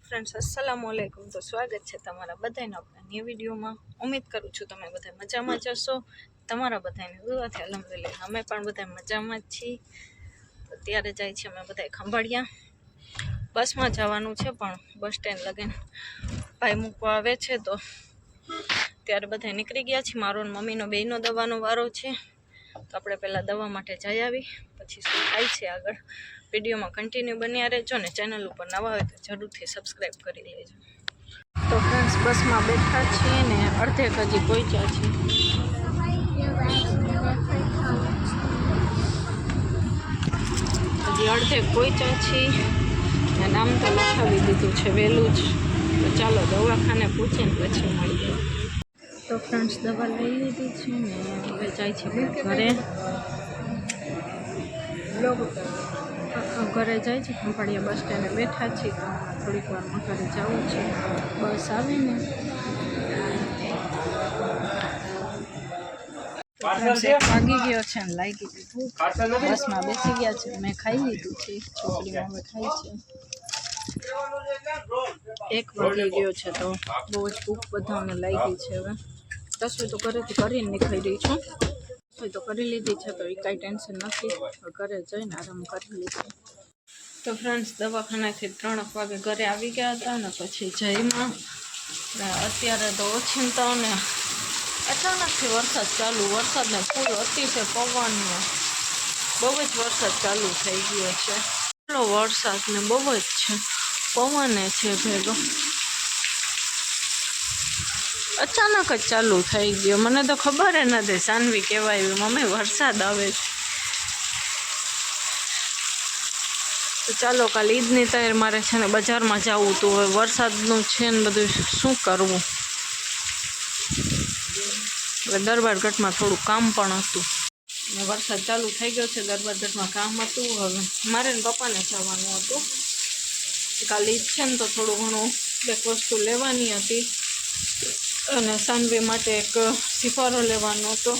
Friends अस्सलामुअलैकुम। तो स्वागत है तमारा बधाईनो अपना न्यू विडियो में। उम्मीद करूँ छूँ तमे बधाई मजामां ज हशो। तमारा बधाईनी दुआथी अल्हम्दुलिल्लाह अमे पण बधाई मजामां ज छीए। तो त्यारे जाय छे अमे बधाई खंभाळिया। बस में जवानुं छे पण बस स्टेन्ड लगीने भाई मूकवा आवे छे तो त्यारे बधाई निकળી गया छे। मारो ने मम्मीनो बेयनो दવાનો वारो छे। तो આપણે પહેલા દવા માટે જઈ આવી પછી શું થાય છે આગળ વિડીયોમાં કન્ટિન્યુ બન્યા રહેજો ને ચેનલ ઉપર નવા હોય તો જરૂરથી સબસ્ક્રાઇબ કરી લેજો। તો ફ્રેન્ડ્સ બસમાં બેઠા છીએ ને અડધેક હજી પહોંચ્યા છીએ। હજી અડધેક પહોંચ્યા છીએ ને નામ તો લખાવી દીધું છે વહેલું જ। તો ચાલો દવાખાને પૂછીને પછી મળીએ। तो फ्रेंड्स दवा लई लीधी छे ने हवे जाय छे घरे। घरे जाय छे खंभाळिया बस स्टेन्डे बैठा छे। तो थोड़ीक वार में घरे जावुं छे। बस आवे ने वागी गयो छे ने लागी गई बस में बेसी गया छे। मैं खाई लीधुं छे छोकरी हवे खाई छे। 1 वागी गयो छे तो बहुत ज भूख बधाने लागी छे। हवे रसोई तो घरेथी करीने निकળી रही छूं। रसोई तो करी लीधी छे तो काई टेन्शन नहीं। घरे जईने आराम करी लीधो। तो फ्रेंड्स दवाखानेथी 3 वागे घरे आवी गया हता ने पछी जईमा अत्यारे तो ओछिंता ने अचानकथी वरसाद चालू। वरसाद ने फूल अतिशय पवन ने बहु ज वरसाद चालू थई गयो छे। એટલો વરસાદ ને બહુ જ છે પવન છે ભેગો। अचानक ज चालू थई गयो। मने तो खबर ज नथी। सानवी कहेवाय मम्मी वरसाद आवे छे। तो चलो काल ईदनी तैयार मारे छे ने बजार में जावुं तो वरसादनुं छे ने बधुं शुं करवुं। दरबारगढ़ में थोड़ुं काम पण हतुं ने वरसाद चालू थई गयो छे। दरबारगढ़ में काम हतुं। हवे मारे ने पप्पा ने जवानुं हतुं। काल ईद छे ने तो थोड़ुं घणुं एक वस्तु लेवानी हती અને સાનવી માટે એક સિફારો લેવાનો હતો।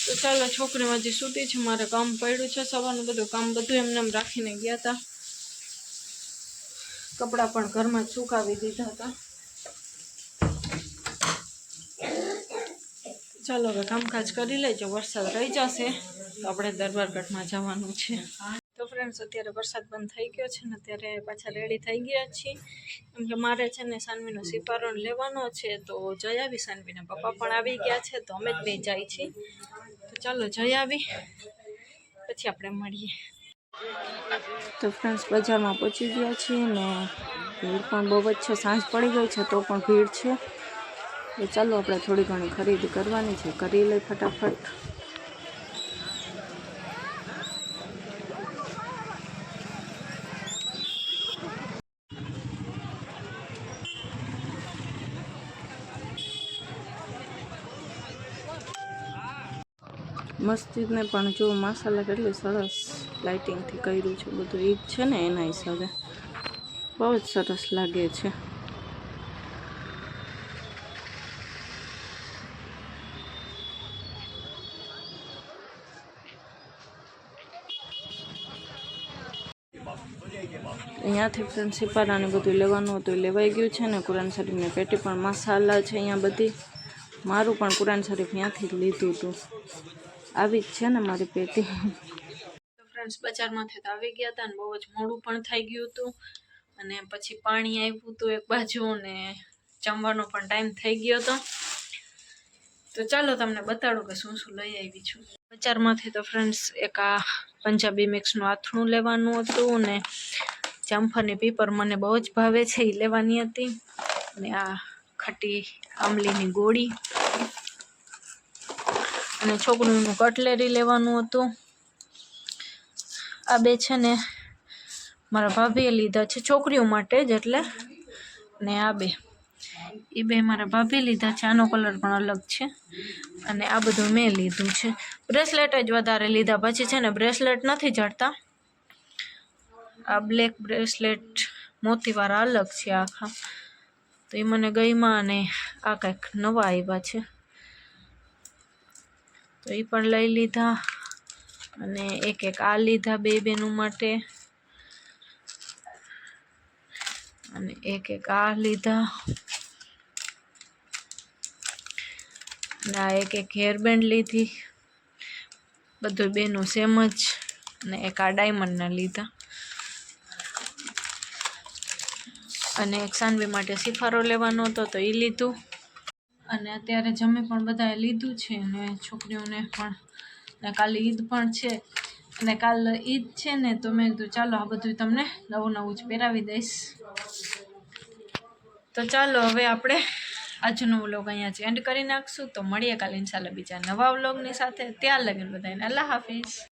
તો ચાલો છોકરી હજી સૂતી છે। મારે કામ પડ્યું છે સવારનું બધું કામ બધું એમને એમ રાખીને ગયા હતા। કપડાં પણ ઘરમાં જ સુકાવી દીધા હતા। ચાલો હવે કામકાજ કરી લેજો। વરસાદ રહી જશે તો આપણે દરબારગઢમાં જવાનું છે। तो फ्रेंड्स अत्यारे वरसाद बंद थई गयो छे ने त्यारे पाछा रेडी थई गया छे। केम के मारे छे ने सानवीनो सिपारो लेवानो छे तो जई आवी। सानवीना पप्पा पण आवी गया छे तो अमे ज बे जाई छी। तो चलो जई आवी पछी आपणे मळीए। तो फ्रेंड्स बजार में पहोंची गया छे ने भीड़ पण बहु ज छे। सांज पड़ी गई छे तो पण भीड़ छे। तो चलो आपणे थोड़ी घणी खरीदी करवानी छे करी लई फटाफट। मस्जिद ने पण जो माशाल्लाह કેટલી સરસ લાઇટિંગ થી કર્યું છે બધું ઈદ છે ને એના હિસાબે બહુ જ સરસ લાગે છે। અહીંયાથી ફ્રેન્ડ્સ સિપારાને બધું લેવાનું હતું લેવાઈ ગયું છે ને। કુરાન શરીફની પેટી પણ માશાલ્લાહ છે અહીંયા બધી। મારું પણ કુરાન શરીફ અહીંયાથી જ લીધું હતું। આવી જ છે ને મારી પેટી। તો ફ્રેન્ડ્સ બજારમાંથી તો આવી ગયા હતા ને બહુ જ મોડું પણ થઈ ગયું હતું અને પછી પાણી આવ્યું હતું એક બાજુ ને જમવાનો પણ ટાઈમ થઈ ગયો હતો। તો ચાલો તમને બતાડું કે શું શું લઈ આવી છું બજારમાંથી। તો ફ્રેન્ડ્સ એક આ પંજાબી મિક્સનું આથણું લેવાનું હતું ને જામફળની પીપર મને બહુ જ ભાવે છે એ લેવાની હતી ને આ ખટી આમલીની ગોળી અને છોકરીનું કટલેરી લેવાનું હતું। આ બે છે ને મારા ભાભીએ લીધા છે છોકરીઓ માટે જ એટલે ને આ બે એ બે મારા ભાભી લીધા છે। આનો કલર પણ અલગ છે અને આ બધું મેં લીધું છે। બ્રેસલેટ જ વધારે લીધા પછી છે ને બ્રેસલેટ નથી જડતા। આ બ્લેક બ્રેસલેટ મોતીવાળા અલગ છે આખા તો એ મને ગઈમાં અને આ કંઈક નવા આવ્યા છે તો એ પણ લઈ લીધા। અને એક એક આ લીધા બે બેનું માટે અને એક આ લીધા, અને આ એક હેરબેન્ડ લીધી, બધું બેનું સેમ જ. અને એક આ ડાયમંડના લીધા, અને એક સાનવી માટે સિફારો લેવાનો હતો તો એ લીધું. અને અત્યારે જમી પણ બધાએ લીધું છે, અને છોકરીઓને પણ, અને કાલે ઈદ પણ છે, અને કાલ ઈદ છે ને તો મેં કીધું ચાલો આ બધું તમને નવું નવું જ પહેરાવી દઈશ. તો ચાલો હવે આપણે આજનો વ્લોગ અહીંયા જ એન્ડ કરી નાખશું. તો મળીએ કાલે ઇન્શાલ્લાહ બીજા નવા વ્લોગની સાથે. ત્યાં લગન બધાને અલ્લાહ હાફિઝ.